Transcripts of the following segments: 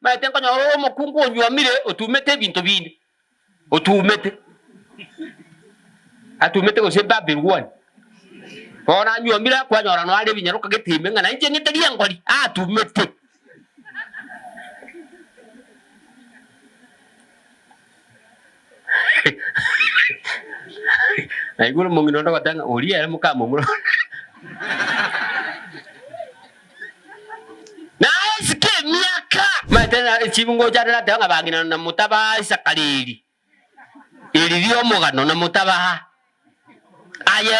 maite nkonyoro omokungu onyuamire otumete bintu bindi otumete atumete gose Babylon bona nyuamira kwanyora no ari binyaruka getimbe ngana inje ngitegia ngori atumete aiguru mungino ndo batanga uri era mukamo muro na eske miaka matena chibungo jara tanga bangina na mutaba isakaliri ilirio mugano na mutaba aya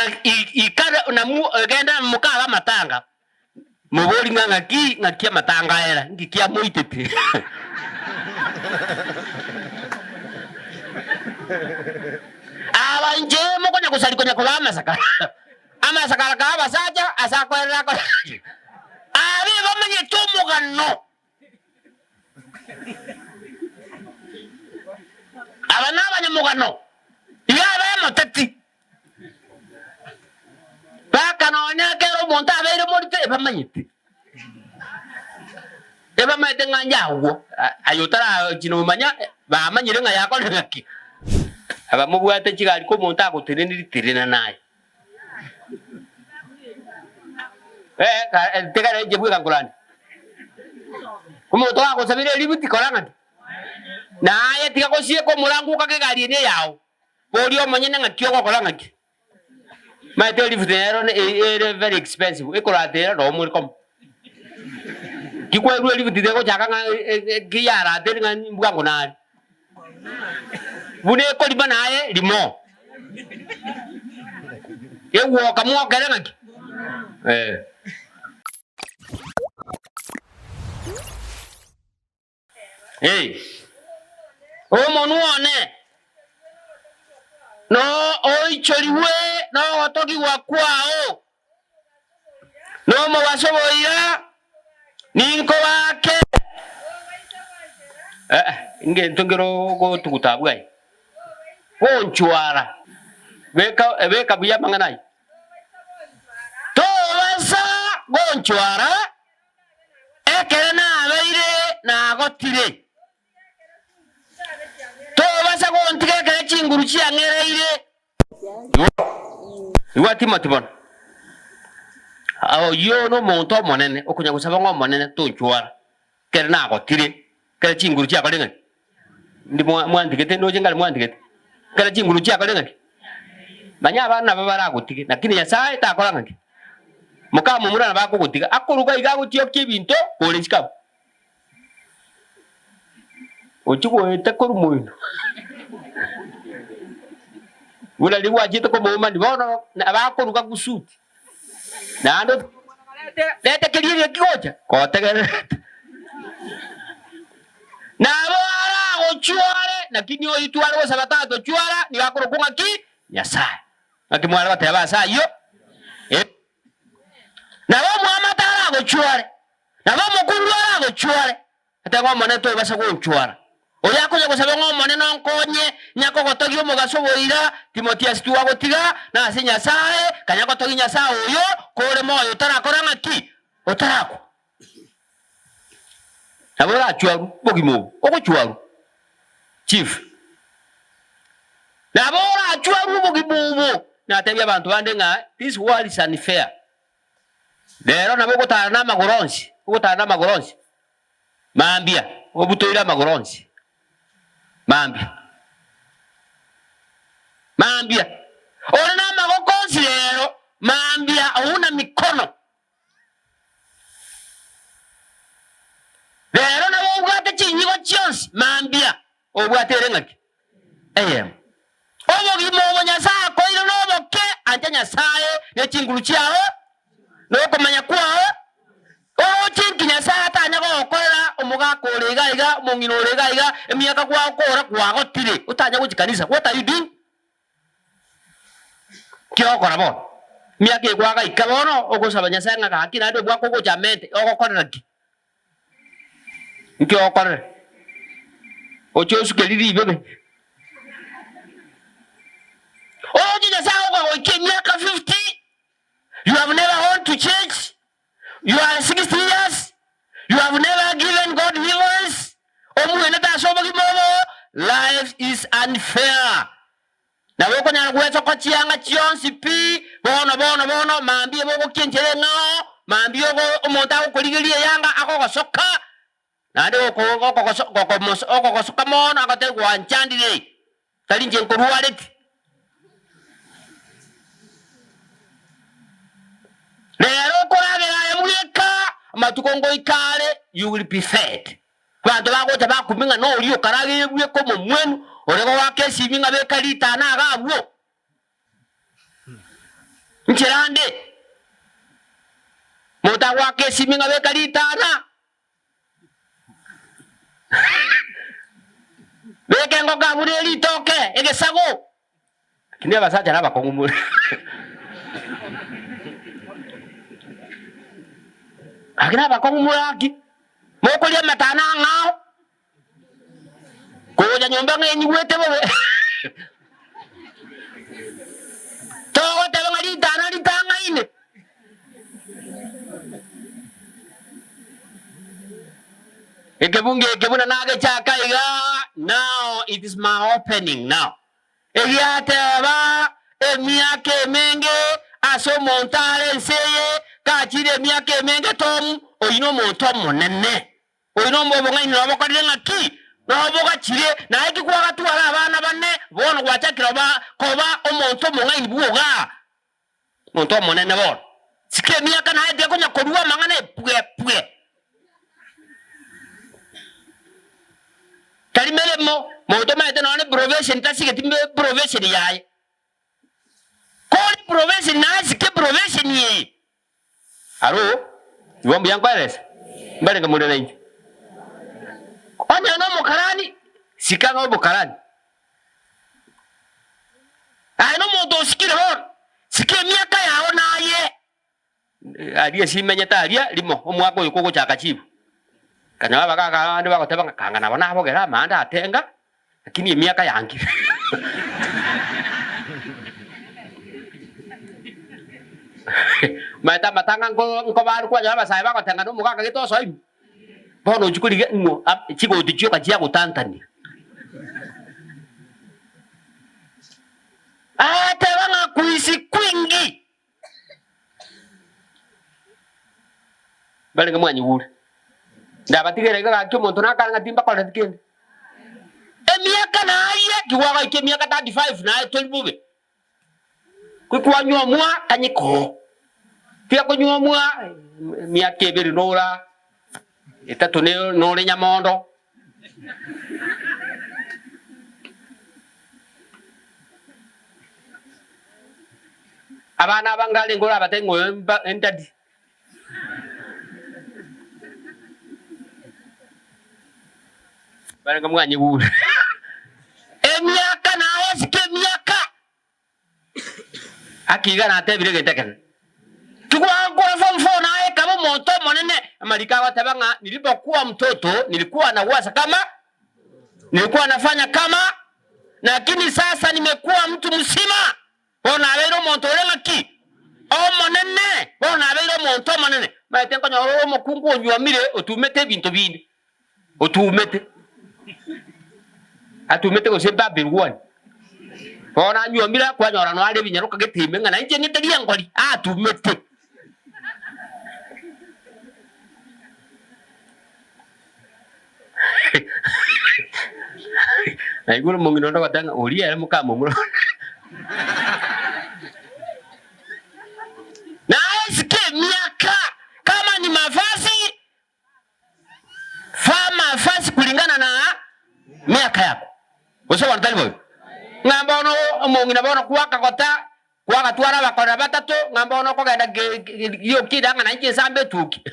ikara na mu genda mukaba matanga mubori ngakia matanga era ngikia muitete abanje mukonya kusali konya kwa amasakala ka basaja asakwerera ko abi bamenye tumugano abana abanyamugano yaba mutati bakanonya kero monta abere morite bamanyite mayite nganyawo ayotara kino manya bamanyire nga yakole ngaki aba mubwate kigali ko monta akoteneniri terena naye tegara je bweka kulani kumoto wako sabire libuti kolanga naye tikakosie ko mulangu kakegali ne yawo boli omanyene ngakyo ko kolanga ki mayite libuti ere very expensive ekolatera do muri kom kikweru libuti deko chaka kiyara tenga mbwango nali bune ko liba naye limo yewo kamwa kelanga ki omonu one no oichoriwe no watoki wakwao no mo wasoboira ninko wake inge ntongero go tukutabwa wonchwara beka biya manganai to wasa wonchwara ekena abeire na gotire to basa gontike kare chinguru chiangereire iwati matibon awo yo no monto monene okunya gusaba ngo monene to nchwara kere na gotire kare chinguru chia kolenga ndi mwandikete no jengal mwandikete kare chinguru chia kolenga banya abana babara gutike lakini yasaye ta kolanga ndi mukama murana bako gutike akuruka igago tiyo kibinto kolechika ochigo etakuru moyo wala liwa jito ko moma ndi bono abakuruka kusuti nando lete kelire kikocha ko tegere na bora ochuare lakini oitwale wo sabatato chuara ni bakurukunga ki nyasaye akimwala bataba sayo na bo mwamatara go chuare na bo mukulwara go chuare atangwa mone to basa go chuara oya koje gusaba ngo mone no nkonye nyako gotogi omugasoboira Timotheus tuwa gotiga na asinya sae kanya gotogi nyasa oyo kore moyo tarakora ngaki otarako abora chuaru bogimo ogo chuaru chief na bora chuaru bogimo na tebya abantu bande nga this world is unfair lero nabo gutana magoronsi mambia obutoira magoronsi mambia ona magokonsi lero mambia una mikono lero nabo ubwate chinyigo chionsi mambia obwate ngaki obogimo obonyasa ko iro noboke antanya sae ne chinguru chiao no komanya kwao chinkinya sata nyago okorera omuga korega iga mungino rega iga emiyaka kwa okora kwa gotire utanya gujikanisa what are you doing kyo kora bo miyake kwa ga ikabono ogosabanya sanga ga kina ndo bwa kogo jamente ogokorera ki nkyo okorera ochosu keliri bebe ojinya sawo go ikemiyaka 50 you have never want to change. You are 60 years. You have never given God reverence. asoboki bobo life is unfair na woko nyana kuweza kwa chianga chionsi pi bono maambie boko kienjele ngao maambie boko omonta kuligilie yanga ako kosoka na ade oko kosoka mono akote kwa nchandile talinje nkurualeti lero koragera yamuyeka amatukongo ikale you will be fed kwanto bagocha bakuminga no liyo karage yebuye komo mwenu orego wake siminga bekalita na agabwo nchirande mota wake siminga bekalita na bekengo gabure litoke egesago kinde basacha naba kongumure akina bakongumuraki moko lya matana ngao koja nyomba ngenyi wete bobe to te bangali dana litanga ine ekebuna nage chaka iga now it is my opening now egiate ba emiake menge aso montare nseye kachire emiake menge tom oyino montom monene oyino mbobo ngai no bakorire ngaki no boga chire na iki kwa gatwara abana bane bono gwachakira ba koba omonto mongai buoga monto monene bono sike emiaka na ide konya korua mangane pwe kalimele monto maete no ne profession tasike timbe profession yaye koli profession na sike profession ye aro Iwambu yang kwares mbale ngamude nayi onya no mukarani sikanga obukarani ai no moto sikire hon sike miaka yao naye aliye simenya talia limo omwako yoko chaka chibu kanya baka andi bakoteba kanga nabona abo gera manda atenga lakini miaka yangi mata matanga ngo baru kwa jaba sai bako tanga no muka kagito so ibu bono chukuri ge ngo chiko dichio ka chia kutantani ate banga kuisi kwingi bale ngamwanyi wuri ndabatigere ga kyo muntu nakanga timba kwa tikende emiaka na aye kiwaga ike miaka 35 na 12 bube kukwanywa mwa kanyiko tia kunywa mwa miaka ebiri nora etatu nore nyamondo abana bangali ngora batengo endadi bale ngamwanyi bure emiaka na esike miaka akiga na tebire geteken tukwa kwa form 4 naye kama moto monene amalika watabanga nilipokuwa mtoto nilikuwa nawaza kama nilikuwa nafanya kama lakini sasa nimekuwa mtu mzima bona abero moto lenga ki o monene bona abero moto monene maitenko nyoro mokungu onyuamire otumete bintu bindi otumete atumete ko semba birwani bona nyuamira kwa nyora no ale binyaruka getimbe ngana nje ngitegia ngoli atumete na iguru mungino ndo katanga olia ya mukamo mulo na eske miaka kama ni mavazi fama mavazi kulingana na miaka yako uso wanatali boy ngamba no mungina bono kuwaka kota kuwaka twara bakora batatu ngamba no ko genda yo kidanga na nje sambe tuki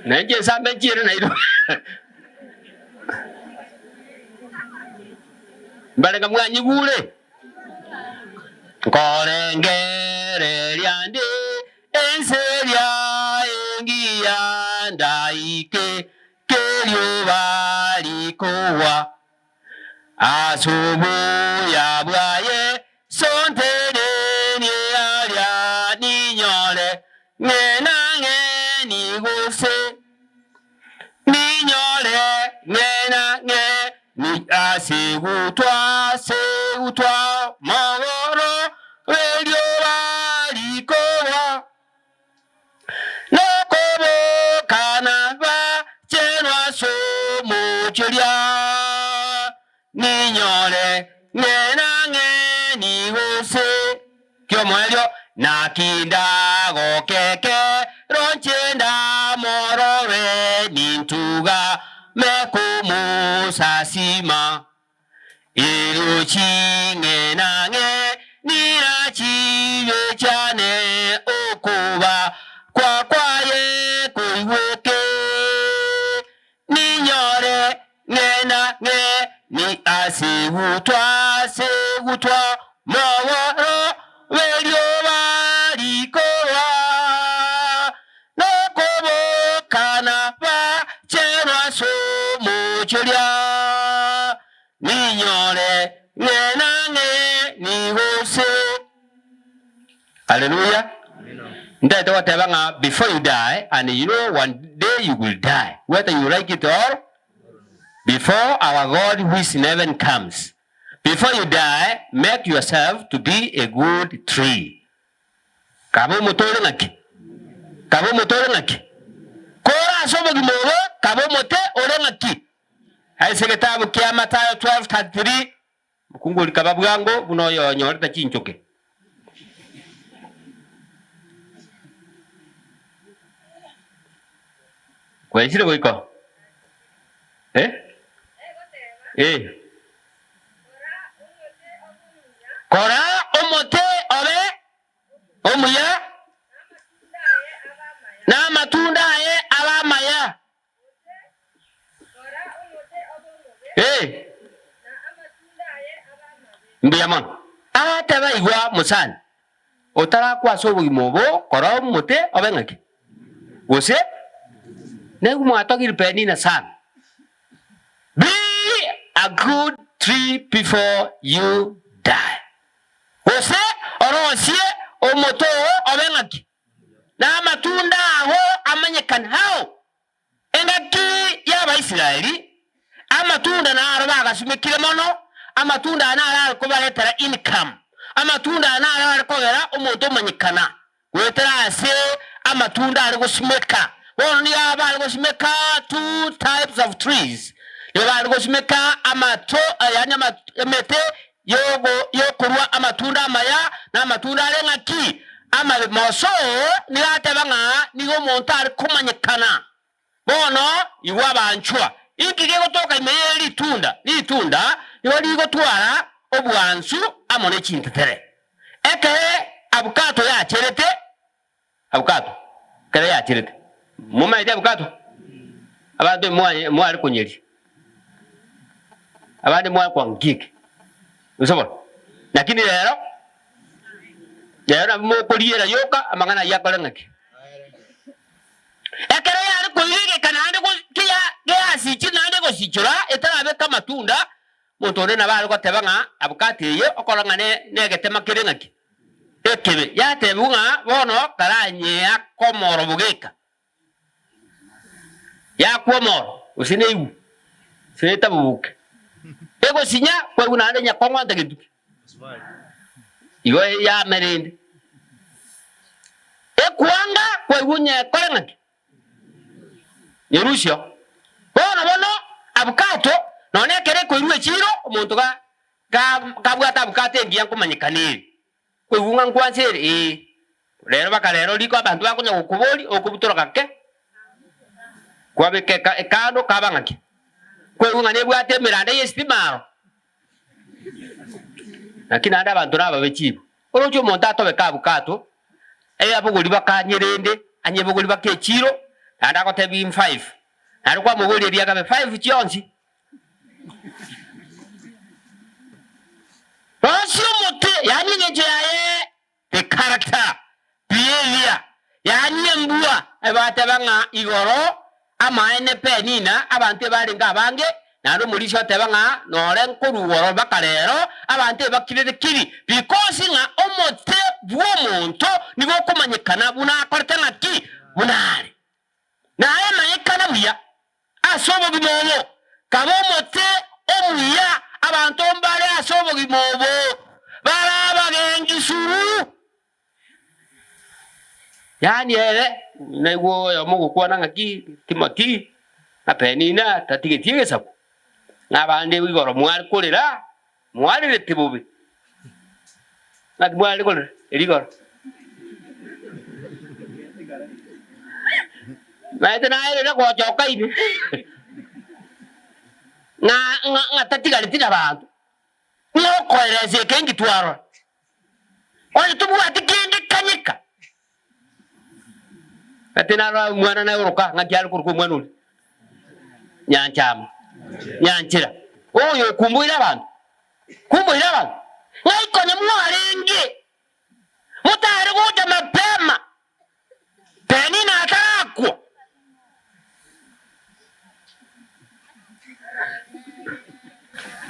Nanje sambe chire na ilo. Mbale ngamwanyi gule. Korengere lyande enselia engia ndaike kelyo balikowa asubu ya bwaye sontere ni alya ninyole ngenange nigose ninyole ngenange ni asegutwa magoro welio balikowa nokobo kanaba chenwa somuchulia ninyole ngenange nigose kyomoelio nakinda gokeke ronchenda morore nintuga mekumusasima iluchinge nange nirachive chane okuba kwakwaye kuiweke ninyore ngena nge ni asegutwa mawaro welio balikowa nokobo kanapa chenwa somuchulia ninyore ngenange nihose. Hallelujah. Before you die, and you know one day you will die, whether you like it or before our God who is in heaven comes. Before you die, make yourself to be a good tree. Kabo motore ngaki. Kora sobo gimobo, kabo mote ore ngaki. Haise kitabu kia Mathayo 12:33. Mkunguli kababu yango, buno yo nyorita chinchoke. Kwa isile wiko? Kora omote obe omuya na matunda ye abamaya. Mbiyamon ataba igwa musani otara kwa sobo imobo kora omote obe ngaki wose negu mwatogiri penina sana. Be a good tree before you die. Wose orosie omoto obengaki na matunda aho amanyekan hao engaki yaba Israeli amatunda na araba agasumikire mono amatunda na araba kubaletera income amatunda na araba kogera omuntu manyikana wetera ase amatunda ari gusumeka boni aba ari gusumeka two types of trees ari gusumeka amato ayanya amete yokurwa amatunda amaya na amatunda arengaki amamoso ni atebanga ni omuntu ari kumanyikana bono iwa banchwa ikige gotoka imeyeli litunda niwo ligotwara obwansu amone chintetere eke abukato kere yacherete muma ide abukato abantu mwari kunyeri abandi mwari kwa ngike usobora lakini lero mukoliera yoka amangana yakole ngaki ekere yari kuyige kanande ko kiya sichi nande ko sichura etarabe kamatunda mutore nabari ko tebanga abukatiye okolanga negetema kire ngaki ekebe yatebunga bono karanye akomoro bugeka yakomoro usineibu seta bubuke ego sinya kwa unande nyakongo ndagedu igo ya merende ekuanga kwa unye kolengaki Yerusio bono abukato none kere ko irwe chiro omuntu kabwata abukate ngiya kumanyikanire ko unga nkwansere rero bakarero liko abantu bakunya gukuboli okubutura kake kwabekeka ekado kabangaki ko unga nebwate mirande yestimaro lakini anda abantu naba bechibo orocho omuntu atobe kabukato abuguli bakanyerende anyebuguli bakechiro anda ko tebi 5 alikuwa mugoli elia kabe 5 chionzi Osio mote yani ngeje yae the character behavior yani mbua abate banga igoro ama ene penina abantu bali ngabange naro mulisho tebanga nore nkuruworo bakarero abante bakirire kiri because nga omote bwo muntu nigo kumanyikana buna akorete ngaki bunari naye manyikana buya asobo bimobo kabo mote omuya abantu mbale asobo bimobo baraba gengisuru yani nego yomugo kwana ngaki timaki apenina tatigetiye sabu nabande wigoro mwali kolera mwali letibubi nati mwali kolera eligoro naite naile na kwa choka ibi nga tatiga litina bantu ngoko eleze kengi twaro oli tubu atikende kanyika atina ra mwana na uruka ngakyali kuruku mwanuli nyanchama nyanchira oyo kumbuira abantu ngaiko ne mwarenge mutare kuja mapema penina atakwa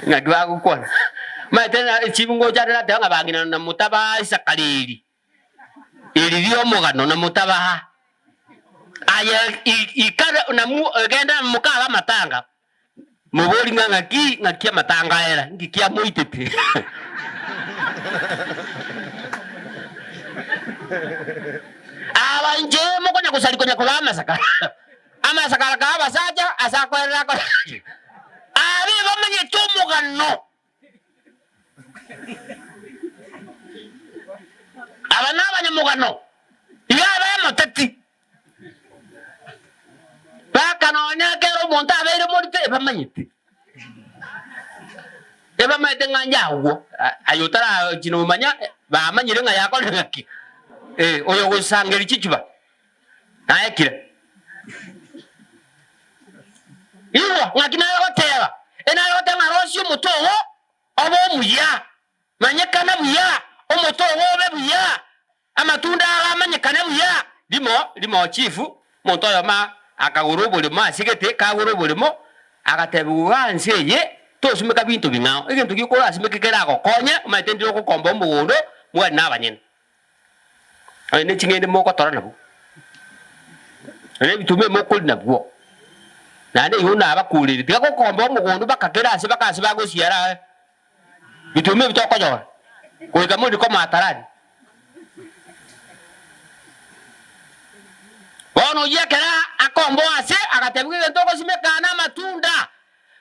ngagwa kukona matena chibungo cyane natanga bangina na mutaba isakaliri ilivyo mugano na mutaba aya ikara na genda mukaba matanga muboli ngakia matanga era ngikia muitete abanje mukonya kusali konya kulama saka ama sakala ka basaja asakwera ko abi bamenye tumugano abana abanyamugano yaba mutati baka nonya kero monta abere morite bamanyite mayite nganyawo ayotara jino manya bamanyire nga yakole ngaki oyo gusangera ikikiba ayekira iwa ngakina yoteba yotanga rosi mutowo obo muya manyekana buya omutowo obe buya amatunda amanyekana buya limo chifu montoyo ma akagurubule masigete kagurubulemo agatebuwa nseye tosumeka bintu bingao ikintu gikora asimekekera agokonya mayite ndiro kukomba omugundo mwa nabanyene ane chingende moko tora nabo ane bitume moko nabwo nande yuna abakulire tiga kukomba omugundo bakakera ase bakase bagosiara bitume bitokojora kuika muri ko matarani ono yekera akombo ase agatebuke gento kosimekana matunda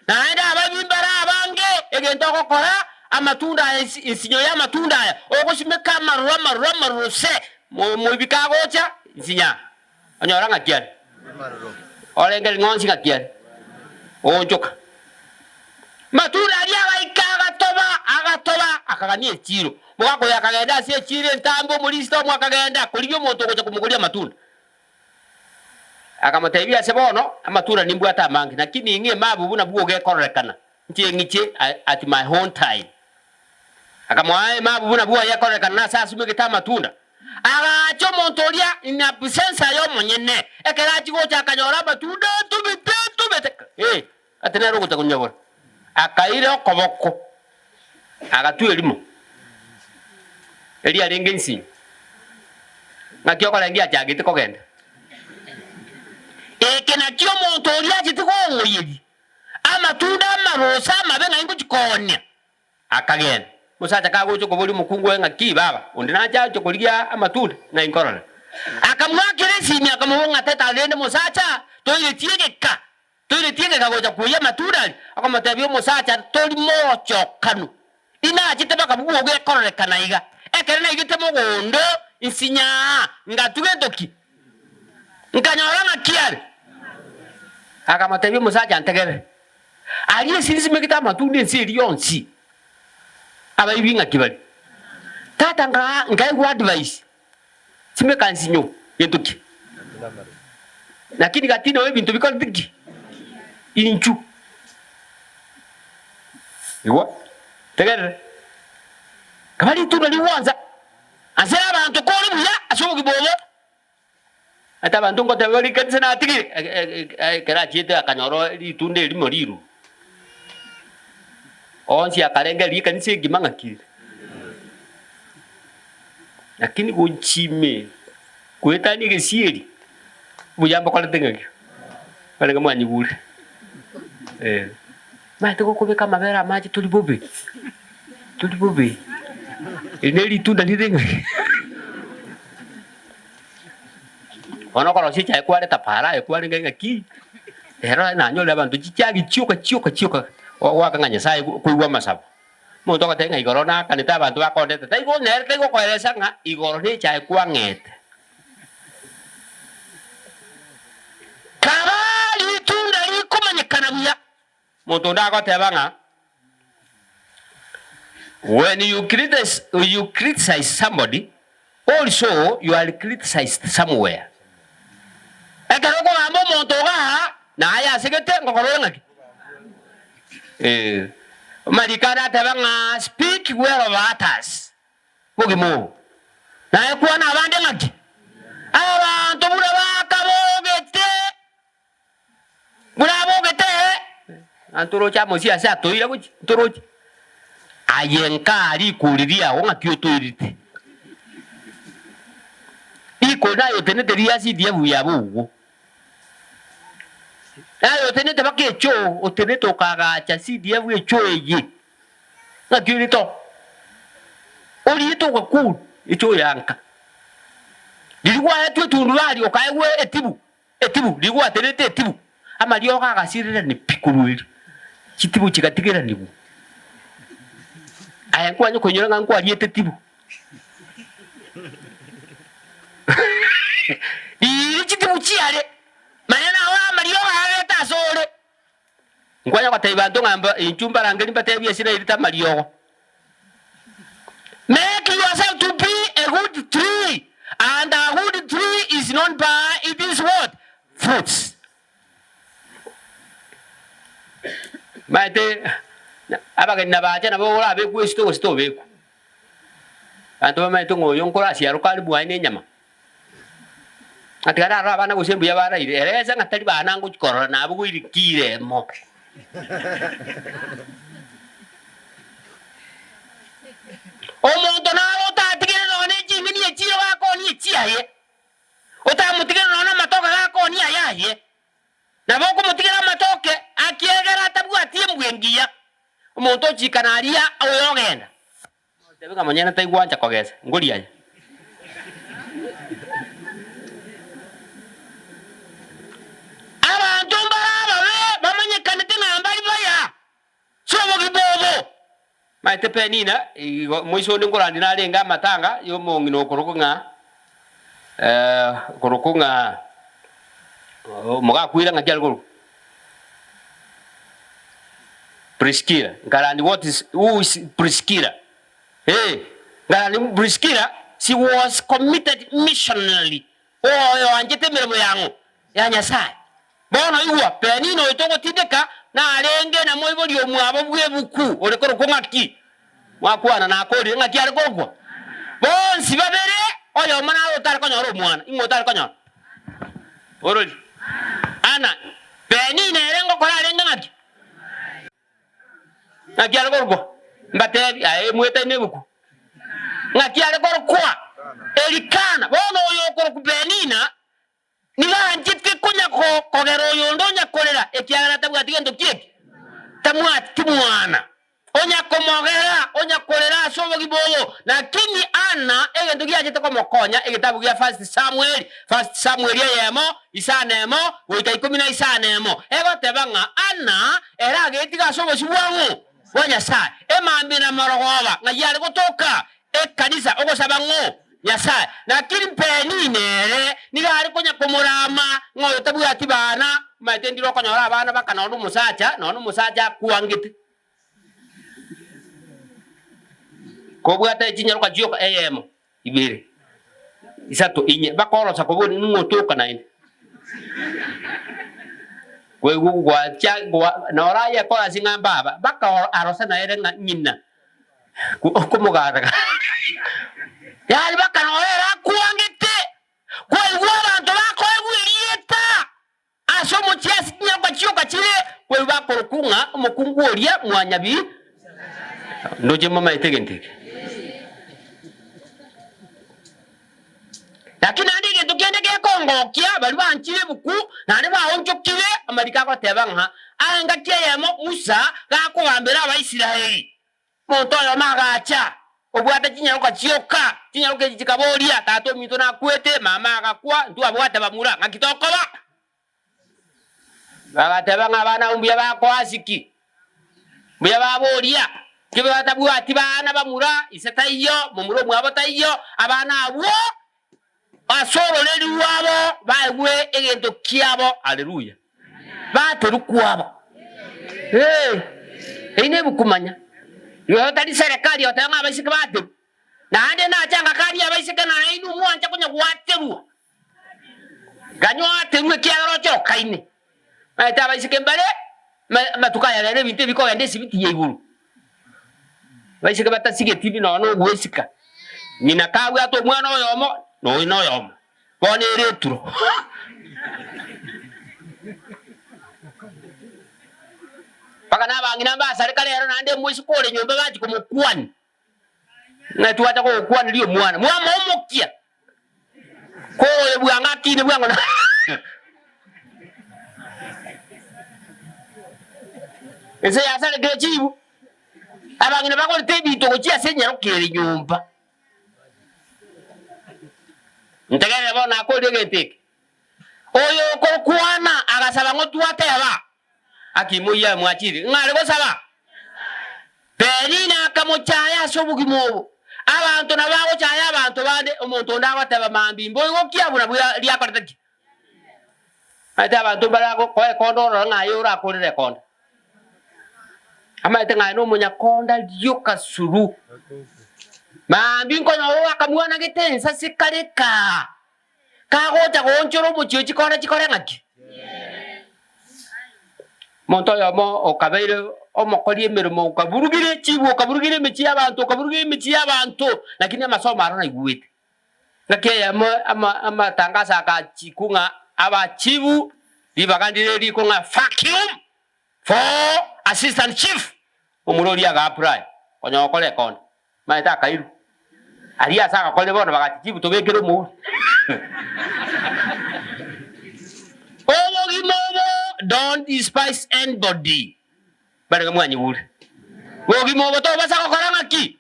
naenda ababimbara abange egento kokora amatunda insinyo ya matunda aya okosimeka maruruse mu bikagocha insinya anyora ngakiani olengel ngonsi ngakiani onjoka matunda ali abaikaga agatoba akaganie chiro mwako yakagenda ase chiro ntambo mulisto mwakagenda kulibyo moto koja kumugulia matunda akamatebia sebono amatunda nimbwata amangi lakini ingie mabu buna buo gekorekana ngiche at my own time akamwae mabu buna buo yekorekana sasa sumekita matunda agacho montoria in absence yo monyene ekera chigo chakanyora matunda tubete atenero kutakunyabora akaire okoboko agatuye limo eli arengensi nakiokora ngia chagite kogenda ekena kyo montoria chitiko ngoyedi amatunda amarosa mabenga ingo chikonya akagenda musacha kagocho kobuli mukungu wenga ki baba undina chacho kulia amatunda na inkorora akamwakire simi akamuhonga teta lende musacha toile tiege kagocha kuya matunda akamatebio musacha toli mocho kanu ina chiteba kabugo gekorore kanaiga ekere igite mugondo insinya ngatugendoki nkanyora makiari akamatebio musacha ntegebe aliye sinzimekita matunda nsiri yonsi abayibinga kibali tata ngai ku advice simeka nsinyo yentuki lakini katino we bintu bikora bigi inchu iwa tegere kabali tuno liwanza asera abantu koli buya asubuki bobo ata abantu ngote bali kanisa na atiki kera chite akanyoro litunde limo liru onsi akalenga lika nise gimanga kile lakini kunchime kwetani gesieri bujamba kwa tengaki bale kama nyibure maite kokobeka mabera maji tulibobe eneli tunda lidengaki ono koro sicha ekwale tapara ekwale ngaki era na nyola abantu chichagi chioka wakanganya sai kuiwa masabu muntu akatenga igoro na kanita abantu bakondete taigo nere taigo koelesa nga igoro ni chai kwangete kabali tunda likumanyikana buya muntu ndakoteba nga when you criticize somebody also you are criticized somewhere ekero ko ambo muntu ga na aya segete ngokoro ngaki Marikana tebanga speak well of others. Mugimo. Na ekuwa na abande ngaki. Abantu bula bakabogete. Bula bogete. Anturo cha mosi asa toira kuchi. Anturo. Ayenka ali kuliria wonga kyo toirite. Iko nayo tenete riasi dia buyabu. Ayo tenete bakecho o tenete okaga cha CD ewe cho eye na kirito oli to ku echo yanka dilikuwa yetu tunduali okaewe etibu dilikuwa tenete etibu ama lio kaga sirira ni pikulwili chitibu chikatigera nibu aya kwa nyoko nyonga ngwa liete tibu chitibu chiale manena wa mario hareta sole ngwanya kwa taibanto ngamba inchumba rangeni batebi sina irita mario make yourself to be a good tree and a good tree is known by it is what fruits mate abagenda bacha nabo ola be ku sto beku anto mate ngoyo nkola siaro kalibu aine nyama atigara abana gusembu yabara ire ereza ngatari bana ngo korora nabo gwirikire mo omuntu nabo tatigere none jingini echiro wako ni echiaye otamutigere none matoka gako ni ayaye nabo kumutigera matoke akiegera tabu atie mbwengia omuntu chikanaria oyogenda tebega manyana taigwanja kogeza nguriya maite penina mwiso ndingorandi nalenga matanga yo mongino korokunga moga kuira ngakyal guru Priscilla ngalandi who is Priscilla ngalandi Priscilla she was committed missionally yo anjete miremo yangu ya Nyasaye bono iwa penino itongo tideka na alenge na moibo lyo mwabo bwebuku olekoro kongaki mwakwana na akodi ngaki alikogwa bonsi babere oyo mana otari konyoro mwana ingotari konyoro oroli ana penine erengo kola alenga ngaki alikogwa mbatebi aye mweta nebuku ngaki alikogwa elikana bono oyo ko kupenina niga njitke kunya ko kogero yondo nya kolera ekiagara tabu atigendo kieki tamwa timwana onya komogera onya kolera sobo giboyo lakini ana egendo giaje ko mokonya egitabu gia first Samuel yemo isanemo goita 10 isanemo ego tebanga ana era getiga sobo sibwangu wanya sa emambi na marogoba ngayale gotoka ekanisa ogosabango Nyasaye lakini penine nigari konya komorama ngoyo tabu atibana matendiro konyora abana bakana no musacha kuangite kobwata echinyaro kajoka eyemo ibere isato inye bakoro sakoboni ngotoka nainde wewe gwa chagwa nora ya kola singamba baka arosa na ere nyina kumugara yali bakana era kuangite kwa abantu bako egwirieta asomo chiasi nyamba chioka chile kwa bakoro kunga mukungu olia mwanyabi Ndoje mama itegenteke. Lakini andike tukende ke Kongo kia bali banchire buku nane bahonjokire amarika ko tebanga anga kiyemo Musa gakubambira abaisiraeli monto yo magacha obwata kinyaruka kioka kinyaruka kikabolia tato mito na kwete mama akakwa ndu abwata bamura ngakitokoba bagatebanga bana umbya bako asiki mbya babolia kibe batabwati bana bamura iseta iyo mumuro mwabo tayo abana abo asoro leli wabo bawe egento kiabo haleluya baterukwabo ine bukumanya yo tali serikali yotanga abashika bate na ande na changa kali abashika na inu mwanja kunya kuwaterua ganyo aterue kiagaro cyo kaine ata abashika mbale matukaya lele binte biko yande sibiti yeguru abashika batasige tibi no gwesika nina kawe ato mwana oyomo no ino yomo bone retro Pakana bangina ba serikali yaro nande mwisi kole nyomba bachi kumukwani na tuwata ko kwani liyo mwana mwama omokia kole bwanga kine bwanga ese yasale gechibu abangina bakole tebito ko chia senya rokere nyomba ntegere bona ko degenteke oyo ko kwana agasaba ngo tuwateba akimuya mwachiri ngale ko saba perina kamochaya sobugimobo abantu nabago chaya abantu bande omuntu ndabateba mambi mboyo gokiabura bwa liakartaki ata abantu barago ko kondo ngayo ura korire kondo ama tenga no munya konda lyoka suru mambi nkono akamwana gitensa sikaleka kagocha gonchoro muchio chikora chikora ngaki monto ya mo okabeire omokoli emeremo okaburugire chibu okaburugire mechi y'abantu okaburugire mechi y'abantu lakini amasomo arana iguwete ngake ya mo ama tangasa ka chikunga aba chibu libagandire likunga vacuum for assistant chief omurori aga apply onyokole kono maita kairu alia saka kole bona bagati chibu tobekero mu don't despise anybody. Bari mwanyi wule. Wogi mobo to basa ko karanga ki.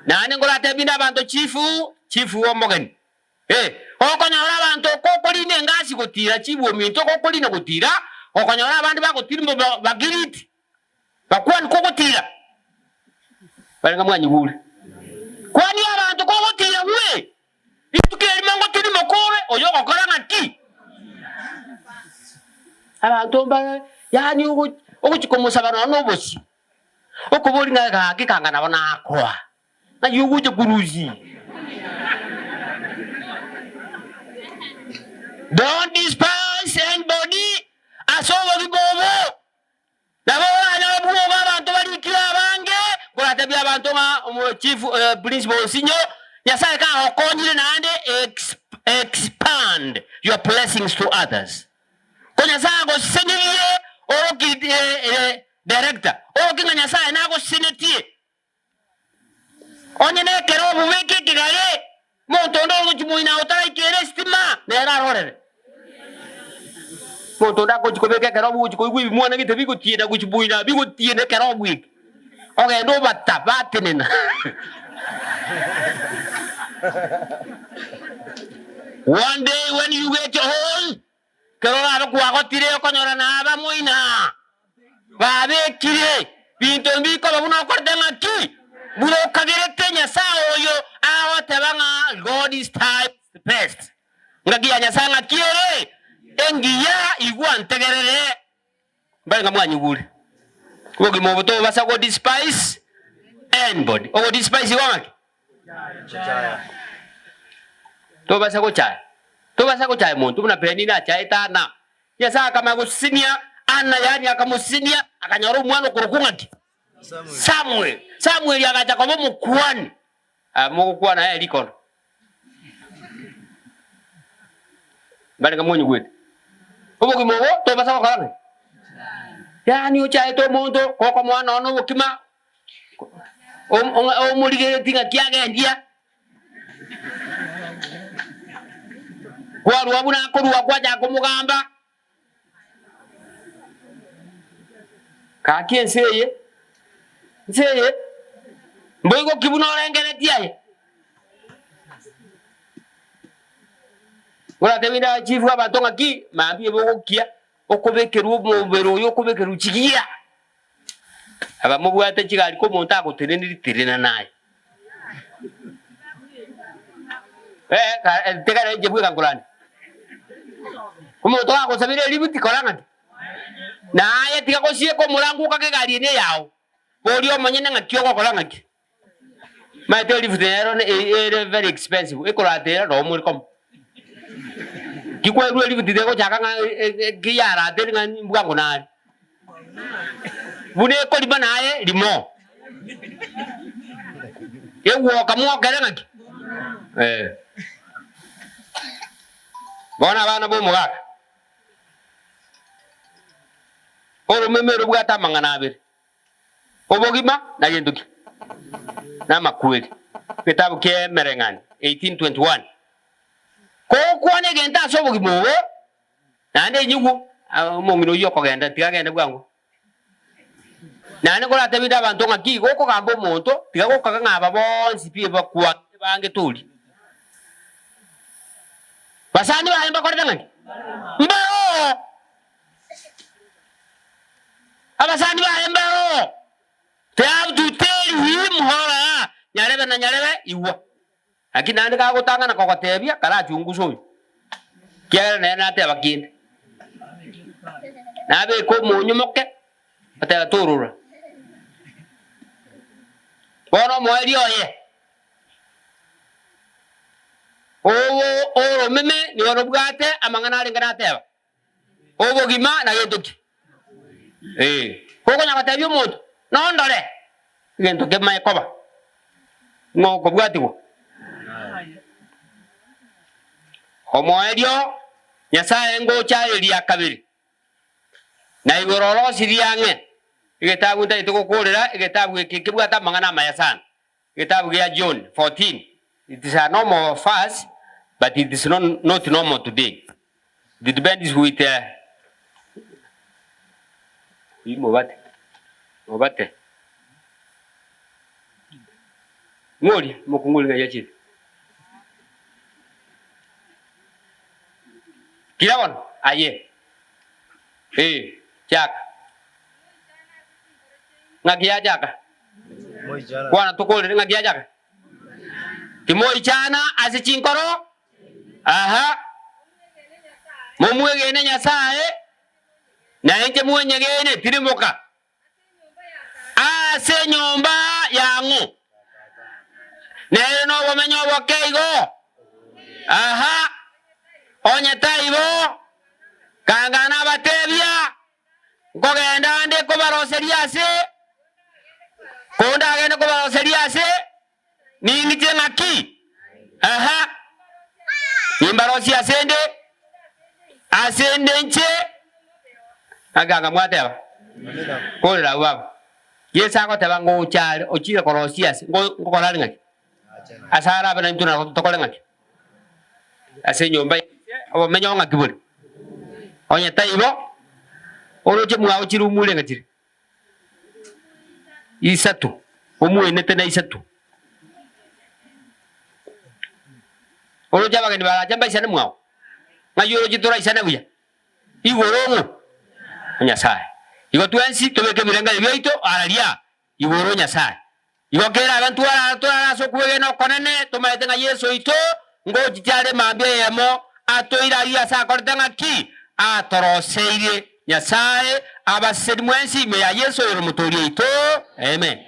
Nane ngola tebina bantu chifu womogen. Okonyora bantu kokoline ngasi gutira chibu ominto kokoline gutira, okonyora bantu bagutira bagiriti. Bakwan kokotira. Bari mwanyi wule. Kwani abantu kokotira we. Itukeli mango tiri mokore oyo ko karanga ki. Abantu mba yani okuchikomosa bana nobosi okuboli nga kikangana bana akwa na yuguje kuruzi don't despise anybody asobo bibobo nabo ana bugo abantu bali kiabange kola tabia abantu ma chief principal sinyo yasaye ka okonyire nande expand your blessings to others. Konya sago seniriye oki director oki nganya sa na go senetie onye ne kero buweke kigale montondo go chimuina otara ikere stima nera rorere montonda go chikobeke kero bu chikogwi mwana gite bigo tiena go chibuina bigo tiene kero buweke oge ndo batabatenena one day when you get your hole kero aba kwa tire okonyora na aba moina babe kire binto mbiko babuna kordenga ki bulo kagere tenya sao yo awa tebanga God is type the best ngagi anya sanga kiere engiya igwa ntegerere banga mwanyi gure wogi moboto basa go despise anybody o despise wamaki to basa go chai to basa ko chai muntu muna peni na chai tana ya saka kama kusinia ana yani akamusinia akanyoro mwana kurukungati Samuel yakacha kwa mukwani mukuwa na yeye likono bali kamonyi gwe obo kimowo to basa ko yani o chai to muntu ko mwana ono kima Omurige tinga kiagendia. Kwa ruabuna kurua kwa jako mugamba. Kaki enseye. Nseye. Mboigo kibuno orengere tiaye. Ora tebida chifu abatonga ki maambie bogokia okubekeru mubero yokubekeru chigia. Aba mubwate chigali ko monta agoteneni tirena naye. Tegara jebu kankulani. Kumo to ako sabire libuti kolanga. Naye tiga ko sie ko mulangu ka kegali ne yao. Boli omanyene ngakyo ko kolanga ki. My lift there is very expensive. Ecolatera no more come. Kikwa really with the go chaka Giara, telling an Buangonal. Bune Colibanae, Limo. You walk a more gallant. Bonavana Bomorak. Oh, remember what a manganabe. Obogima, Nayenduki. Nama kweli. Kitabu kia Merengan 1821. Ko kwane genda so bugimo. Nande nyugo mongino yoko genda tiga genda bwangu. Nane ko lata bida bantu ngaki ko kambo monto tiga ko kanga babonsi pie bakwa bange tuli. Basani ba hemba korda ngani. Mbao. Abasani ba hemba. They have to tell him hola nyarebe na nyarebe iwa. Lakini nani ka gutanga na kokotebia kala chunguso. Kiara na te bakinde. Na be ko munyumoke atela turura. Bono moerio ye. O meme ni orobugate amangana lingana teba. Obo gima na yetuki. Koko nyakatebio moto. No ndole. Gento ke mai koba. Ngo ko bwati ko. Omoerio Nyasaye ngo chaeli ya kabiri. Na igororo siriange. Igetabu nta itoko kolera, igetabu kibwata mangana mayasana. Igetabu ya John 14. It is a normal fast, but it is not normal today. The depends with Mobate. Ngoli mukunguli nga yachi. Kilawon aye. Chaka. Ngagia chaka. Kwana tukole ngagia chaka. Kimoi chana asichinkoro. Aha. Mumwege ne Nyasaye. Na enje mwenye gene tirimoka. Ase nyomba yangu. Neno wamenyo wakeigo. Aha. Onye taibo. Kangana batebia. Kogenda ande ko baroseriase. Konda agene ko baroseriase. Ningite ngaki. Aha. Imbarosi asende. Asende nche. Aganga mwateba. Kola wabo. Yesa ko teba ngo chale ochire korosias ngo kolali ngaki. Asara bana ntuna tokole ngaki. Ase nyomba abo menyo ngaki buri. Onye taibo. Oroje mwa ochire umule ngati. Isatu. Omwe nete na isatu. Oroje abagani bara jamba isane mwa. Ngayo jitora isane buya. Igorongo. Nyasaye. Igo tuansi tobeke birenga byaito aralia. Igoro Nyasaye. Igo kera abantu ara so kuwege no konene tomaete nga Yesu ito ngo jitale mambye yemo atoira ya sa kortanga ki atoroseire Nyasaye abaseri mwensi me ya Yesu yoro mutori ito. Amen.